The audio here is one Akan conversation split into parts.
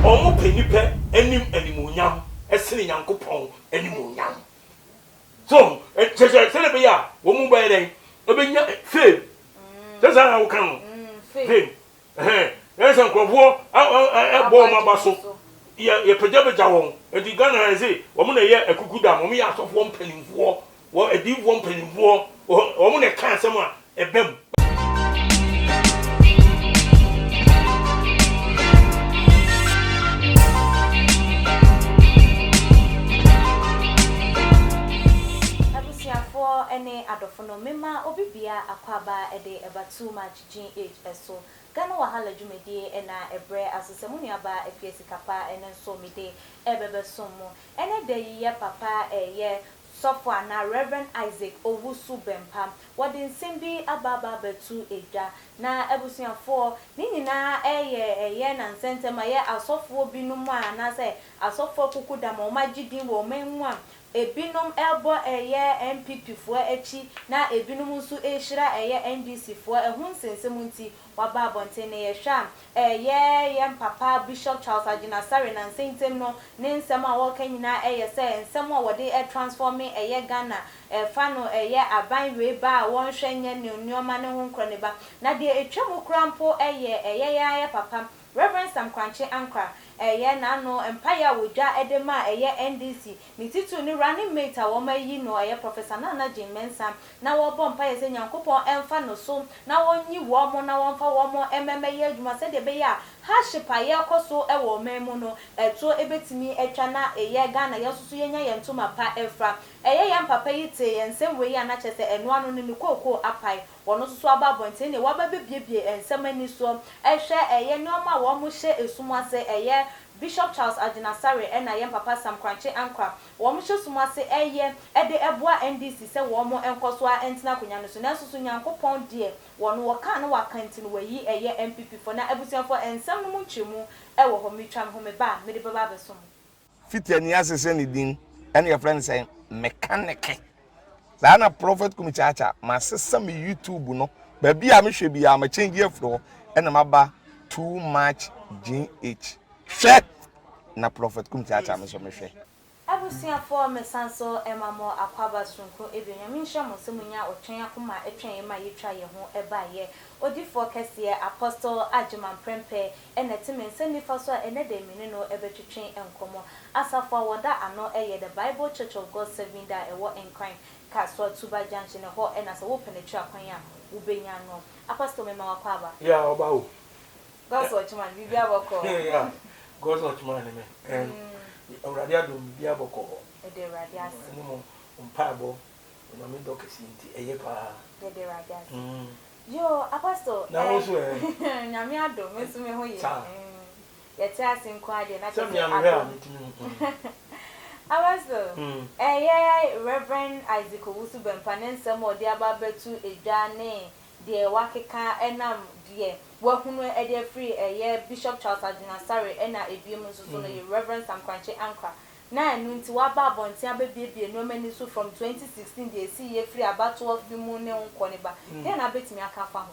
omo penipe animunyam esene Nyankopɔn animunyam so se be ya wo mu ba den obenya fame just how kan fame yes ankrofo bo ma baso ye pejabeja won edi Ghana say wo mu na ye akukuda mo ya asofo mpanimfo wo edifo mpanimfo wo mu na kan asem a ebem ene adofono mema obibia akwaba ede eba too much GH eso Ghana wahala dwumedie ena ebre asesemu nuaba epiesi kapa ene nso mede ebebe somo ene de ye papa ye Sofwa na Reverend Isaac Owusu Bempam wadi nsembi ababa betu eja na ebusuafo ni nyina eye na nsentema ye asofo binum a na se asofo kukuda ma omagidin wo menwa ebinom elbo eye MPP fo echi na ebinom nso ehira eye NDC fo ehun sensemu nti waba abonten ye hwa ye papa Bishop Charles Agyinasare na nsentem no ne nsem a wo kanyina eye se nsem a wode transforming eye Ghana fano eye aban we ba won hwenye ne nneoma ne ho nkroneba na de etwam krampo eye ya papa Reverend Sam Kwanche Ankra eye na no empire wodwa edema eye NDC ni titu ni running mate a wo mayi no eye Professor Nana Jimensa na wo bom pa ye se Nyankopon emfa no so na wonyi wo mo na wonfa wo mo ememe ye adwuma se de be ya ha hyepa ye koso e wo memu no eto ebetimi etwa na eye Ghana ye susu yenya ye ntoma pa efra eye ye mpapa yite ye nsem we ya na chese eno anu ni kokoo apai wono susu aba bonten ne waba bebiebie ensem ani so ehwe eye nneoma wo mo hye esumase eye Bishop Charles Agyinasare ena ye papa Sam Kwanche Ankra wo mo hye sumase eye ede eboa NDC se wo mo enkoso a entina konya no so na susu Nyankopon de wono wo kan na wakanti no wayi eye MPP for na ebusiafo ensem no mu nchemu e wo ho mitwam ho me ba me de baba besom fitiani asese ni din ene your friend say mechanic na prophet kumichacha ma sesa me YouTube no ba bia me hwe bia ma change afro ene maba too much GH hwe na prophet kumichacha me so me hwe abusiafo mesanso emamo akwaba sunko ebionyam nhye mo semunya otwen akoma etwen ma yetwa ye ho eba ye odifo kese apostle Agyeman Prempe enetemense nifa so enede mini no ebetwetwen enkomo asafo woda ano eye the Bible Church of God Serving that ewo enkran kaswa tuba junction ho enasa wo penetwa kwan a wo benya no apostle mema wakwaba ya obawo God's watchman bibia boko yeah God's watchman me and already adom bia boko ede radias ni mo mpabo na me dokesi nti eye pa ede radias yo apostle na wo so nyame adom mesu me ho ye yete asenko ade na tell me am here apostle Reverend Isaac Owusu Bempam nsem odi ababetu edwa ne de wakeka enam de wahunu ede free Bishop Charles Agyinasare ena ebiem nso so no Reverend Sam Kwanche Ankra na enu nti waba abonten abebiebie no mani so from 2016 de esi ye free abato of mu ne nko ne ba de na betimi aka fa ho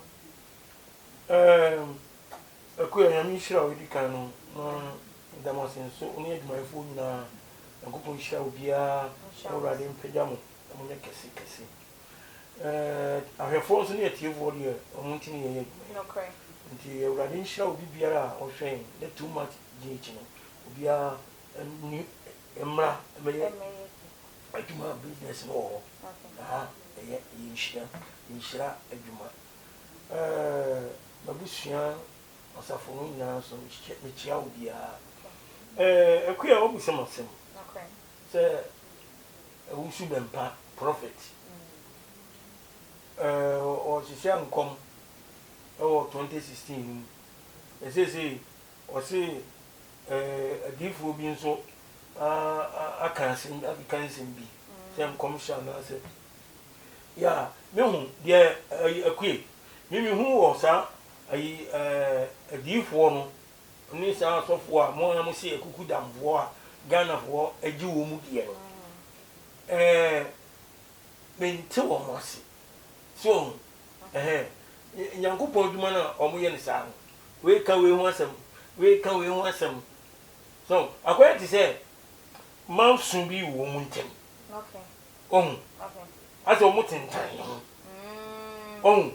akuya nyame hira odi kan no damasen so oni adwumayefo nyina nkopon hira obia awurade mpagya mo omunye kese ahwefo nso ne atiefo de omuntini ye okay nti awurade hira obi biara a ohwen the too much GH no obia ni emra meye adwuma business no eye yinhira adwuma babusua osafo no nyina so mechia obia akuya obusemasem okay se Owusu Bempam prophet or sisia nkom 2016 esese o se adifo bi nso akansen bi se nkom sha na se ya mehu de akuye hu wo sa ayi adifo no ni sa sofo a mo na mo se ekuku damfo a Ghana fo agi wo mu de mente wo mo se so Nyankopon dwuma na omo ye ne sa we ka we ho asem so akwai ti say man sun bi wo mu ntem okay on okay aso mu tintan on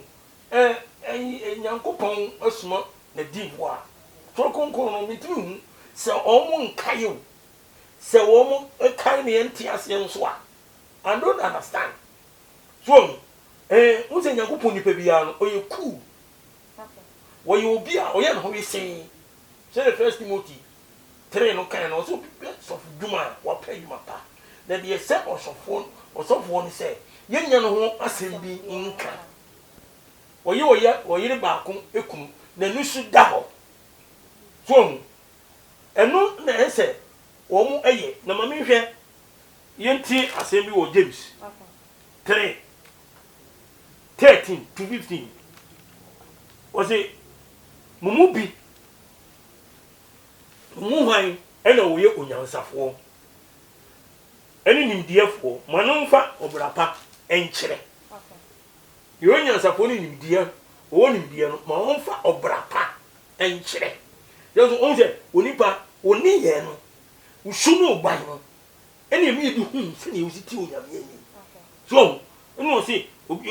nyankopon asuma na divo a to konkon no mitu se omo nkayo se omo kai ne enti ase nso a I don't understand so unse nyankopon ni pa bia no oye cool okay wo ye obi a oye no ho we sen say the first Timothy 3 no kan no so so duma wa pa yuma pa na de se osofo ni say yenya no ho asem bi nka oye ba ko ekum na nusu da ho so eno na ese wo mu eye na ma me hwe yenti asem bi wo James okay 3:13 to 15 was it mumubi muhan ena wo ye onyansafo eni nimdiefo manumfa obrapa enkyere okay yo onyansafo ni nimdie wo nimdie no ma wonfa obrapa enkyere yeso onse onipa oni ye no usunu ogban no eni emi du hu se ne usiti onyame ni okay so eno se obi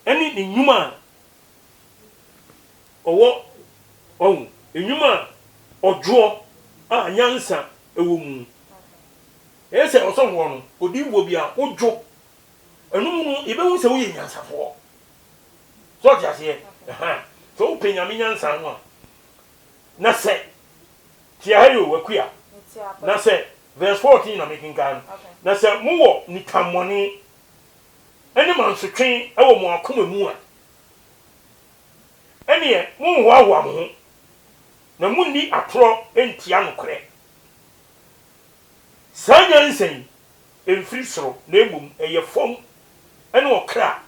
eni ni nyuma owo on enyuma ojo a nyansa ewo mu ese osonwo no odiwo bia ojo enu mu ibe hu se wo ye nyansafo so tiase so penyame nyansa no na se tiayo wakua na se verse 14 na making kan na se muwo nitamoni ene mansotwen ewo mu akoma mu a ene mu hwawa mo na munni atoro entia nokre sanya nsen emfiri soro na emum eye fom ene okra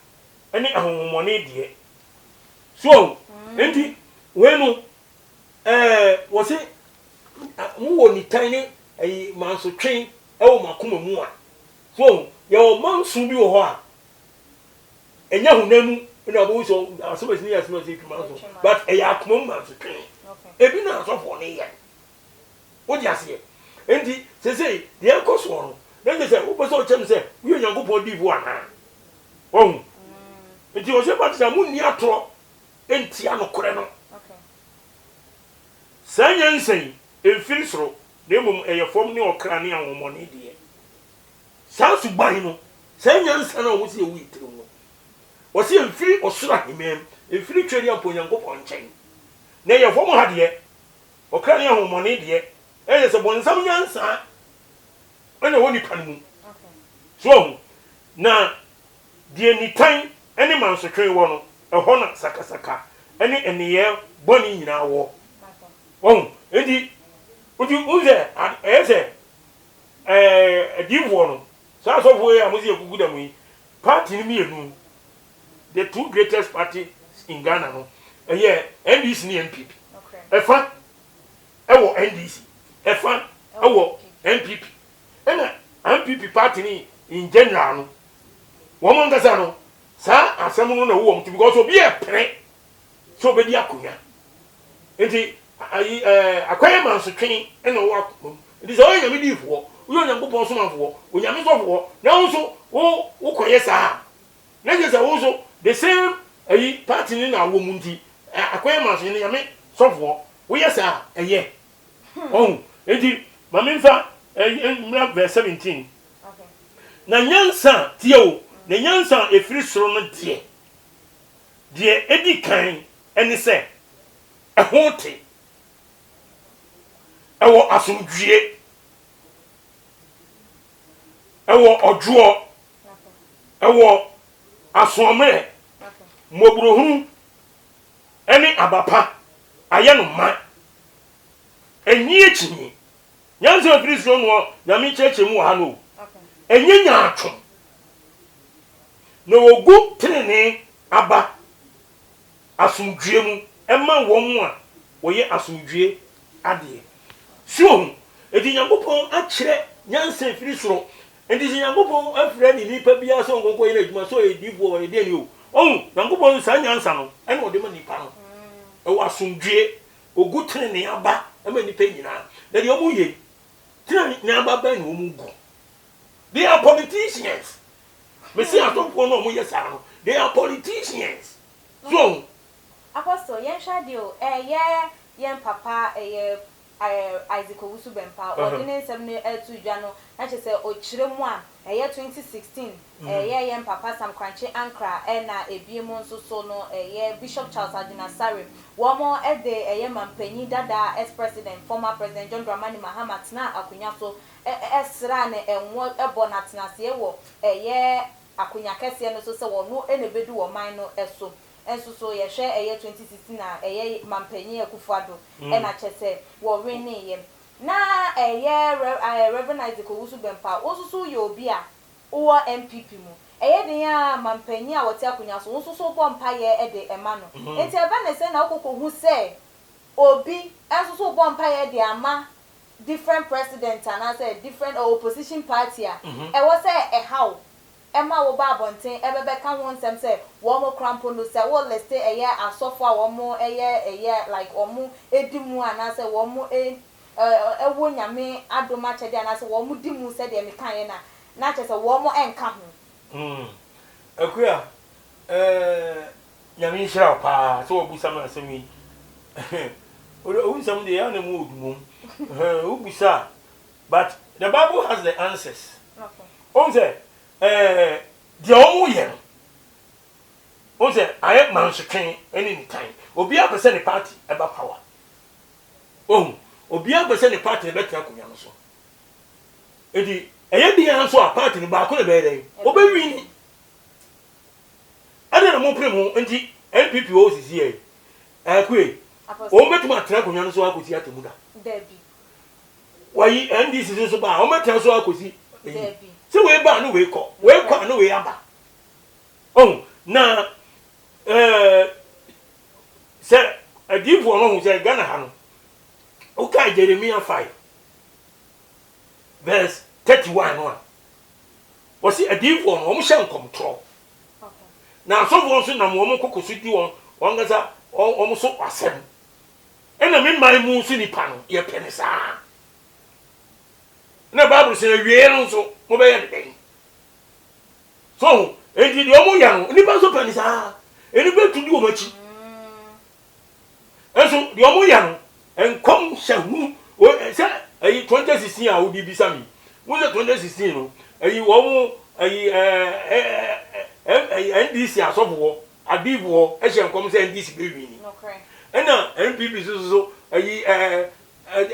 ene ahomomone de so enti wenu wo se mu wo ni tane ayi mansotwen ewo makoma mu a so ye o mansu bi wo ho a enya hunamu ina bo so asomasi ni asomasi kumanso but eya akoma mansotwen ebi na asofo ne ye wo di ase enti sese de enkoso no na se wo pese o chem se wi onyankopon divu ana ohun enti o se ba tsa mu ni atoro enti anokore no sanya nsen emfiri soro na emum eyefom ne okra ne ahomone de sa suban no sanya nsen na o se wi tiri no o se emfiri osura himem emfiri tweri amponyankopon nchen na eyefom ha de okra ne ahomone de eye se bonsam nyansa ene woni panmu so na de nitan ene mansotwen wo no eho na sakasaka ene eneye boni nyina wo edi uze ese divo no so so boy amuzi ekuguda mu party ni mienu the two greatest parties in Ghana no NDC ni NPP efa ewo NDC efa ewo NPP ena NPP party ni in general no wo mo ngasa no sa asem no na wo mo because obi e pere so be di akonya enti ayi akwai mansotwen ena wo akom enti so onyame difo wo onyankopon so manfo onyame sofo na wo so wo koye sa na je sa wo so the same ayi party ni na wo mu nti akwai mansotwen ni yame sofo wo yesa eye enti mamemfa verse 17 na nyansa tieo na nyansa efiri soro no de edi kan eni se ehote ewo asomdwie ewo ojuo ewo asomre mobrohunu eni abapa aye no ma enyi echinyi nyanza efiri soro no na mi cheche mu ha no enye nya atwo na ogu trene aba asomdwie mu ema wo mu a wo ye asomdwie ade so edi nyankopon akire nyansa efiri soro edi nyankopon afre ni nipa bia so nkonko ye na adwuma so edibo ye de ni o nyankopon sa nyansa no ene ode ma nipa no e wo asomdwie ogu trene aba ema nipa nyina na de omu ye tena nyamba ben wo mu go they are politicians me say atopo no mo yes ano they are politicians so apostle yen shadio yen papa Isaac Owusu Bempa ordinance 7 dwa no na che se o kire mu a 2016 yen papa Sam Kranche Ankra na ebiemo nso so no Bishop Charles Adina Sare wo mo ede mampanyi dada ex president former president John Dramani Mahama na akunya so esra ne enwo ebo na tenase wo akunya kese no so se wo no enebedu wo man no eso enso so ye hwe 2016 na mampanyi Akufo-Addo na chese wo rene ye na Reverend Isaac Owusu Bempa osusu ye obi a wo MPP mu den ya mampanyi a wote akunya so osusu bo mpa ye de ema no enti eba na se na okoko hu se obi enso bo mpa ye de ama different president and I say different opposition party a was say how Emma wo ba bonten ebebe ka ho nsem say wo mo crampo no say wo list asofo a wo mo like wo mo edimu ana say wo mo ewo nyame adoma chede ana say wo mo dimu say de me kan ye na che say wo mo enka ho akuya nyame shira pa so wo busa ma asemi o nsem de ya na mu odumum ubusa but the Bible has the answers okay the omu yen o say I man sheken any time obi a person the party eba power obi a person the party eba tia kunya no so edi eye bia so a party ni ba ko le be dey obi win ade na mo premu nti NPP o sisi e akwe o metuma tia kunya no so akosi atemu da debi wayi NDC so ba o metia so akosi debi so we ba no we ko no we aba na say adifo no hu say Ghana ha no o ka Jeremiah 5 verse 31 no o si adifo no mo hye nkomtro na so bo so na mo kokoso di won gaza o mo so asem ena me man mu so nipa no ye penisa na Bible say wie no so mo be ye den so enti de omo yan nipa so penisa eni be tudi o machi enso de omo yan enkom hyahu o se ayi 2016 a wo di bisa mi wo se 2016 no ayi wo mo ayi NDC asofo adivo e hye enkom se NDC be wi ni okay ena NPP so ayi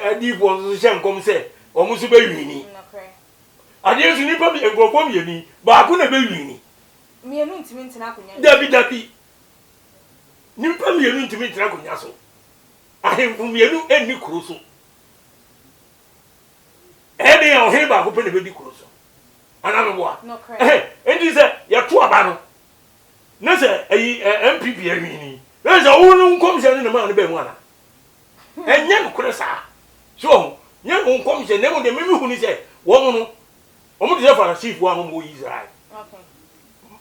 adivo so hye enkom se omo so be wi ni okay ade su nipa bi engofo mi ni ba ko na be wi ni mienu ntimi ntina akunya dabi nipa mienu ntimi ntina akunya so ahemfu mienu eni kuro so ede ya ohe ba ko pe na be di kuro so ana me boa endi se ya to aba no na se ayi MPP awi ni na se wo no nkom se na ma no be mu ana enya no kure sa so nya no nkom se ne mo de me hu ni se wo mo no o mo de fa na chief wa mo Israel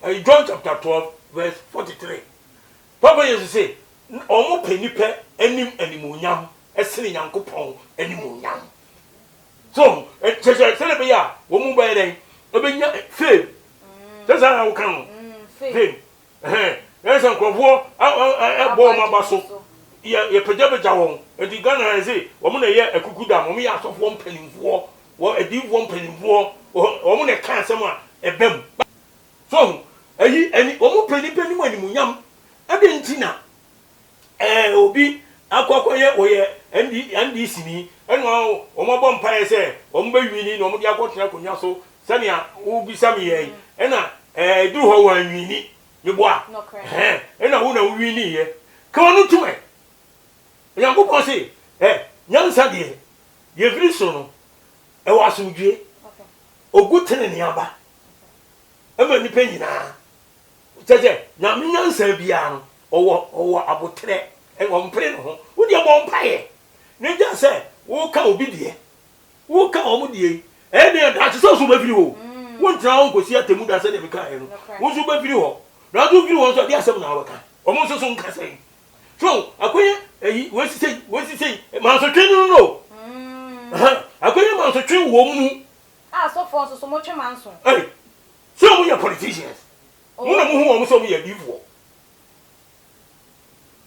okay John chapter 12 verse 43 Papa Jesus say omo penipe enim animunyam esene Nyankopon animunyam so se be ya wo mu ba den obenya fame just how kan fame yes ankofo bo ma baso ye pejabeja won edi Ghana say wo mu na ye akukuda mo ya asofo mpanimfo wo edifo mpanimfo wo mu na kan asem a ebem so ayi eni wo mu penipe ni mo animunyam ade ntina obi akwakoye oye NDC ni eno wo mo bom pae se wo mo bawi ni no mo dia kwotena konya so sania wo bisa mi ye ena du ho wa nwini me boa ena wo na wo wi ni ye ka wonu tume Nyankopon se nyansa de ye firi so no e wa asomdwe ogutene ne aba ema ni pe nyina jeje nyame nyansa bia no owo abotre e wo mpre no ho wo de bo mpaye ne ja se wo ka obi de wo ka omo de ne da se so ba firi ho wo ntra wo kosi atemu da se de beka e no wo so ba firi ho na do firi ho so de asem na awaka omo so nka se so akoye wo si sei ma so twenu no akoye man so twi wo mu ah so for so mo twe man so eh so we are politicians mo na mo hu wo so we are divo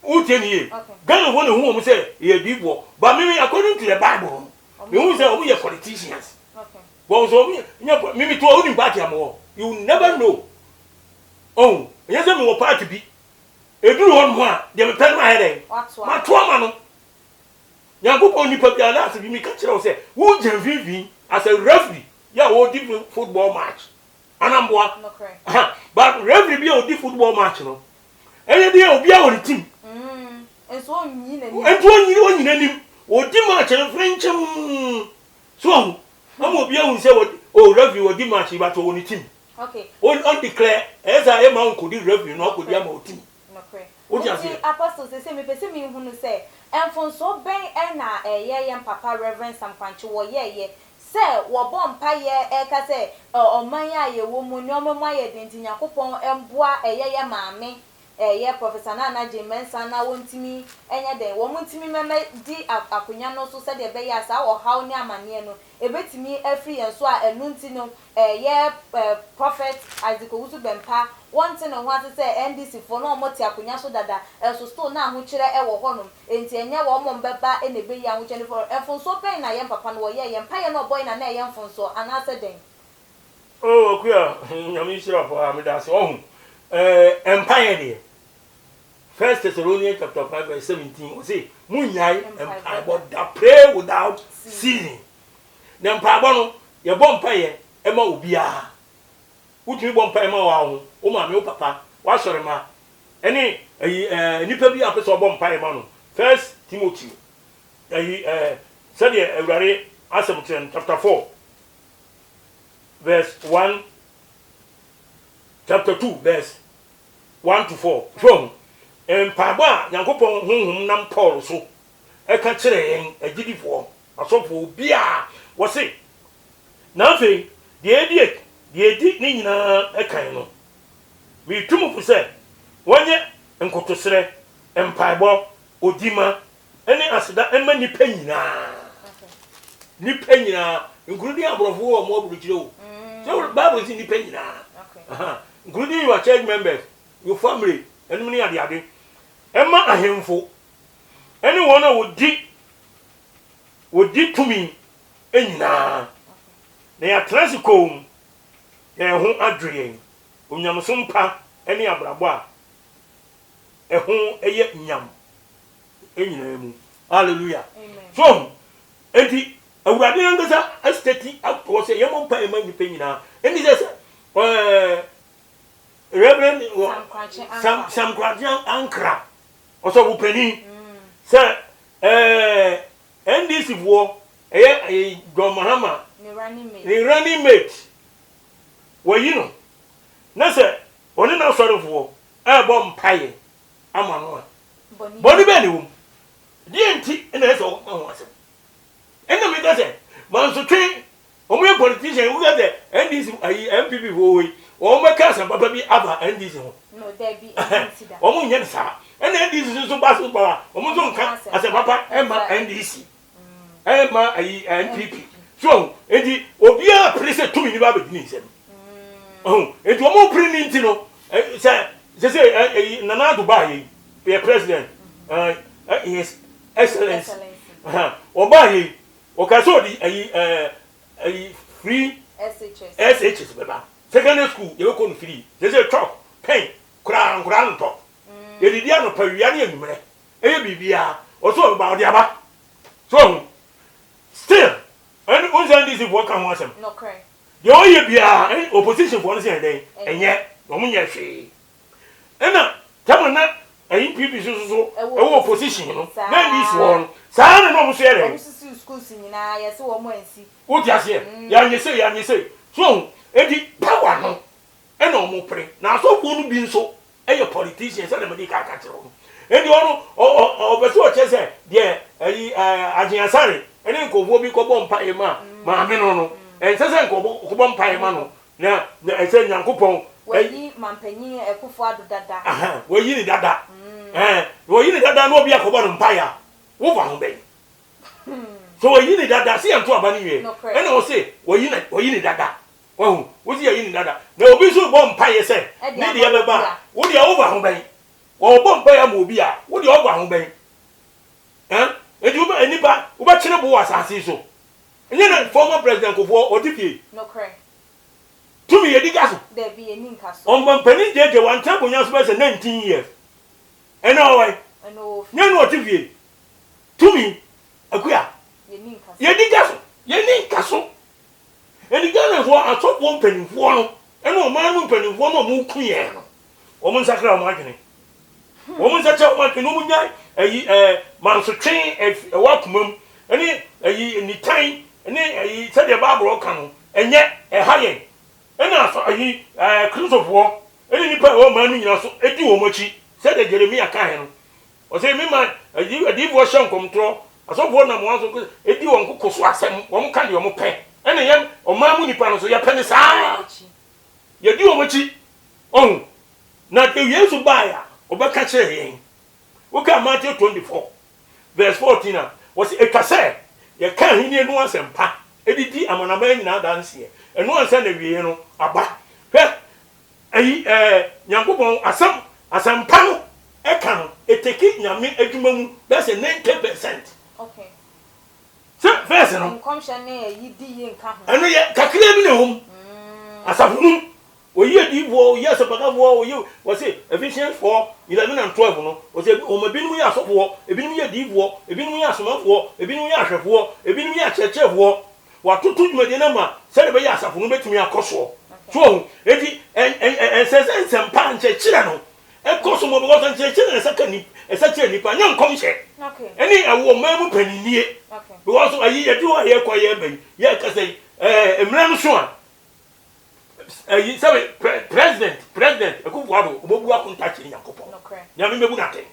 o teni Ghana won hu wo say ye divo but me according to the Bible me hu say we are politicians okay but so me to o ni party am you never know oh yes me wo party bi eduru hon ho a de me pen ma here ma to ama no Yankopon nipa bi ala se bi mi ka kire o say wo je vivi as a referee yeah wo di football match anamboa no correct but referee bi o di football match no eye dey obi a won team enso onyi na ni enso onyi nanim o di match no friendship so am obi a won say o referee o di match but o ni team okay on declare esa e ma nko di referee no ko di ama o team no correct o ti ase apostles say me pese me hu no say enfonso ben e na eye papa reverend Sam Kwanche wo ye se wo bompa ye e ka se oman ya ye wo mu ni omema ye denti Yakopon emboa eye maame eye professor Nana Jemensa na wontimi enye den wo muntimi meme di akonya no so se de be ya sa wo haw ni amane no ebetimi afri enso a enunti no eye prophet Isaac Owusu Bempa wonte no ho ate se NDC fo no omoti akonya so dada eso sto na ho kire e wo honom enti enye wo mo mbeba e na be ya ho kire for enfonso pen na ye papa no wo ye mpa ye no boy na ye enfonso anase den oh okuya nyami shira for amidase ohun empire de 1 Thessalonians chapter 5 verse 17 we say munyai empire but that pray without ceasing the empire no ye bompa ye e ma obia utumi bompa e ma wa ho o ma me o papa wa sore ma eni nipa bi apeso bompa e ma no 1 Timothy said ye awurare asem chapter 4 verse 1 chapter 2 verse 1 to 4 from Empaba Yankopon honhom nam Paul so e ka kire yen agidifo asofo bia wo se na fe de edi ni nyina e kan no mi tumufu se wonye nkotosere empaibo odima ene asida ema nipa nyina including abrofo o mo burukire o so Bible is nipa nyina including your church members your family enum ni ade ema ahemfo ene wona wodi tumi enyina na ya transikom ya ho adwen onyamsompa ene abrabo a eho eye nyam enyina mu hallelujah amen so enti awurade ngasa esteti ato se yemompa ema nipa nyina eni se Reverend Sam Kwanche Ankra also wupeni say NDC wo John Mahama ni running mate we you know na say oni na sorry for e bom paye ama no boni be ni wo di enti na say o kan wase ena me say man so twen o mo politician wo get NDC MPP wo we o mo ka san papa bi aba NDC ho no there be NDC da o mo nya sa ena NDC so ba so ba o mo so nka as papa ema NDC ema NPP so edi obi a prese to mi ni ba be ni nsem edi o mo pre ni nti no say Nana Dubai be president his excellence o ba yi o ka so di free SHS beba secondary school you go free they say chop pen kran to ye di dia no pa wia na enumre e bibia o so ba o di aba so still and unsan this work kan wasem no correct yo ye bia opposition for no say den enye no munye hwe ena tamana NPP so e wo opposition no na this one sa na no mo so ere o school nyina ye se wo mo ansi wo ti ase ya nyese so edi power no e no mo pre na so ko no bi nso e ye politician say na me ka ka tiro edi ono o be so chese de ajiasare ene nko bo bi ko bom pa e ma me no en sese nko bom pa e ma no na e se Nyankopon wayi mampanyi ekufo adu dada wayi ni dada wayi ni dada no obi akobo no mpa ya wo fa ho ben so oyi ni dada se yanto aba ni we ene o se oyi ni dada wo wo si oyi ni dada na obi so bo mpa ye se ni de be ba wo de over ho ben wo bo mpa ya ma obi a wo de over ho ben edi wo enipa wo ba kire bo asase so enye na former president Kofo odifie no correct tumi ye diga so there be any nkaso on ban pani jeje wan tabo nya so be 19 years ene o wai nya no odifie tumi akuya ye diga so eni gana fo atopon panifo no ene o man no panifo no mu kuye no o mun sakra o magene o mun sakra o magene no mun nya manso twen wa kumam ene ni tan ene se de bible ka no enye haye ene aso kristofo ene nipa o man no nyina so edi wo machi se de Jeremia ka he no o se me man adi vo hye nkomtro asofo na mo aso edi won kokoso asem won ka de o mo pe ene yem o man mu nipa no so ye pe ne saa ye di o machi on na te Yesu baya obeka kire yen wo ka Matthew 24 verse 14 was etwase ye ka hini enu asempa edidi amanaba nyina danse enu ansa na wiye no aba hwe nyankopon asempa no eka no eteki nyame adwuma mu that's 90%. Okay. So verse no komsha na yidi ye nka ho enu ye kakire bi ne hom asafunu oyi edivo yes abagavo oyi was Ephesians 4:11 and 12 no was o mabinu ye asofo ebinu ye edivo ebinu ye asomafo ebinu ye ahwefo ebinu ye achechefo watoto dwumade na ma sele be ye asafunu betumi akoso so edi ensense mpa nchechira no ekoso mo because nchechira na sakani esache nipa nya nkomhye okay eni awo mamu paninie okay because ayi yedi wa ye kwaye ben ye kase emran so a sabe president Akufo-Addo obobu akunta chiri Yankopon nyame mebu na ten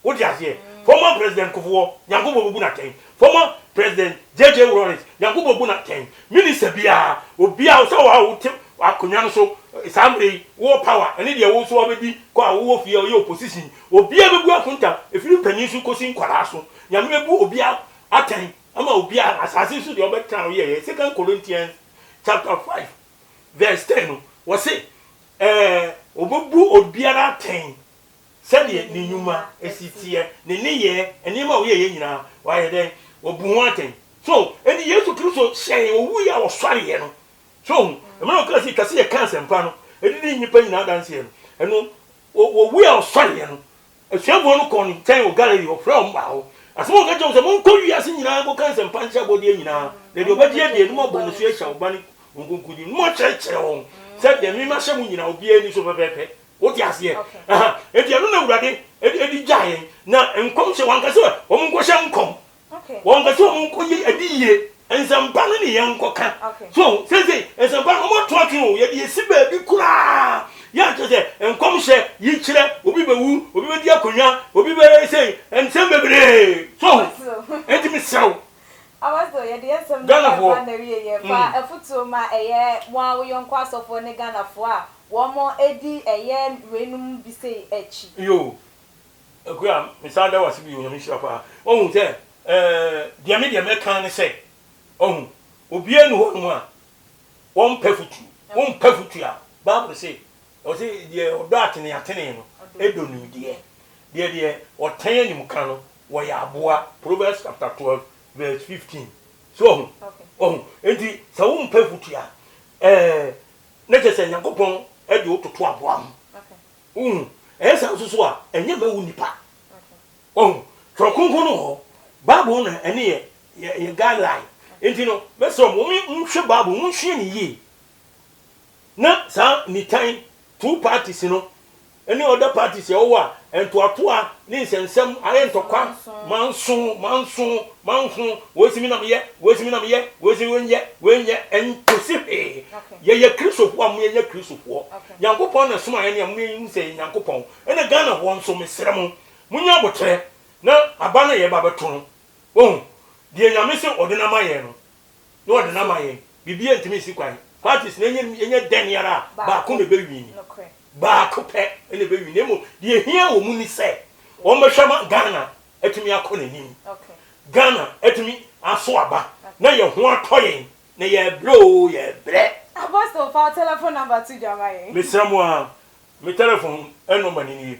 wo di ase former president Kufo Yankopon obobu na ten former president JJ Lawrence Yankopon obobu na ten minister bia obia so wa wo akonya no so samre wo power ene de wo so obedi ko a wo fie ye opposition obia bebu akunta efiri panyin su kosin kwara so nyame mebu obia aten ama obia asase so de obetra ye 2 Corinthians chapter 5 verse 10 was say obobu obiara ten said ni nyuma esitie ni ye enima wo ye nyina wa ye den obu ho aten so eni Yesu Kristo hye owu ya wo sware ye no so emeno kasi kasi ye cancer mpa no edi nyipa nyina danse ye no eno owu ya wo sware ye no esuabo no kon ten o gallery o from ba ho asemo ka je so mon ko wiase nyina ko cancer mpa ncha bodi nyina de obadie de enuma bo no so ehya obani ngunkudi mo chechere won se de mi ma hye mu nyina obi ani so pepepe wo ti ase edi anu na urade edi jaye na enkom hye wan kase wo mo hye nkom okay won kase wo mo yi adiye ensamba no ne yenko ka so se ensamba no mo to atun ye de siba bi kura ya kase enkom hye yi kire obi bewu obi be di akonya obi be say ensem bebre so enti mi sew awazo ye de ensem na wiye ye fa afutu ma eye mo yonko asofo ne ganafo a wo mo edi eye renum bi sei echi yo akuya misanda wasi bi onyame hirafa ohun se dia me kan ne se ohun obi enu ho no a won pafutu a bible say o say die odo atene no edonu die otan anim kan no wo ya aboa Proverbs chapter 12 verse 15 so ohun enti sa won pafutu a ne kese Yankopon edi ototo aboa mu esa so a enye ba wu nipa trokunku no ho bible na ene ye guideline enti no beso mo nhwe bible mo nhwe ni yi na sa ni tan two parties no any other parties ye wo a ento ato a ni nsensem aye ntokwa manso wosimi na me wenye entosife ye Kristofo am ye Kristofo Yankopon na soma ye ne am ye nse Yankopon ene Ghana ho nso mesrem munya botre na aba na ye ba beto no die nyame se odinama ye no odinama ye bibie ntimi sikwan parties na enye den yara ba ko ne bewini ba ko pe ene bewini mo die hia wo mu ni se o mehwama Ghana etimi akọ na nim Ghana etimi aso aba na ye ho atoyen na ye bro ye bre Apostle for telephone number 2 Jamaye. Mr. Moa, my telephone and no money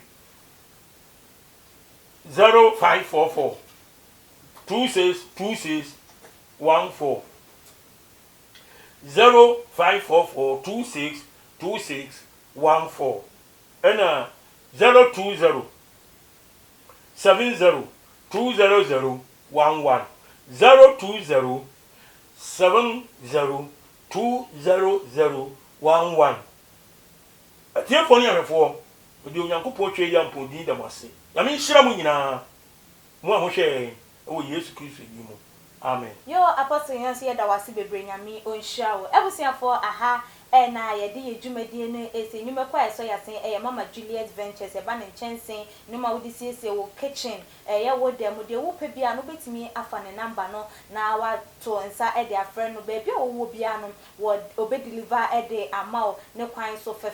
0544 262614 0544 262614 and 020 70 200 11 020 70 20011 atie foni amefo odi onyankopɔ twe ya mpodi da mase ya me nhira mu nyina mu ahohwe o Yesu Kristo yi mu amen Yo apostle yansi da wase bebre nyame onhira wo ebusiafo aha na yede yedwumadie no ese nyumekwa eso yasen mama Juliet Ventures eba ne nchensen numa wodi siesie wo kitchen ye wo dem de wo pe bia no betimi afa ne number no na wa to nsa de afre no ba bia wo bia no wo obe deliver de amao ne kwan so fe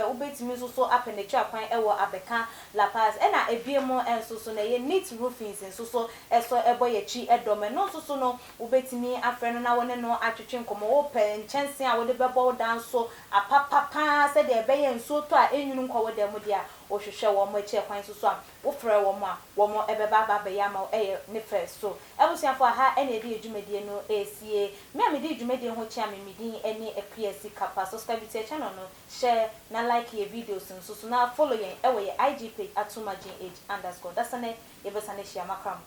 wo betimi so apenechi akwan wo abeka La Paz na ebiemo enso so na ye neat roofing enso so eso ebo yechi edome no so no wo betimi afre no na wone no atwetwe nkomo wo pe nchensen a wo de bebo so apapa said de be nso to a enwunu nkwo de mu dia wo hwehwe wo mo eche kwan so a wo frɛ wo mo a wo mo ebeba ba ya ma ne first so ebusiafo ha ene de edwumadie no esie me de edwumadie ho chia me medin ene APSC Kapa subscribe to channel no share na like your videos so na follow yen ewe ye IG page @tumagin_age_. That's ane ebesane share makram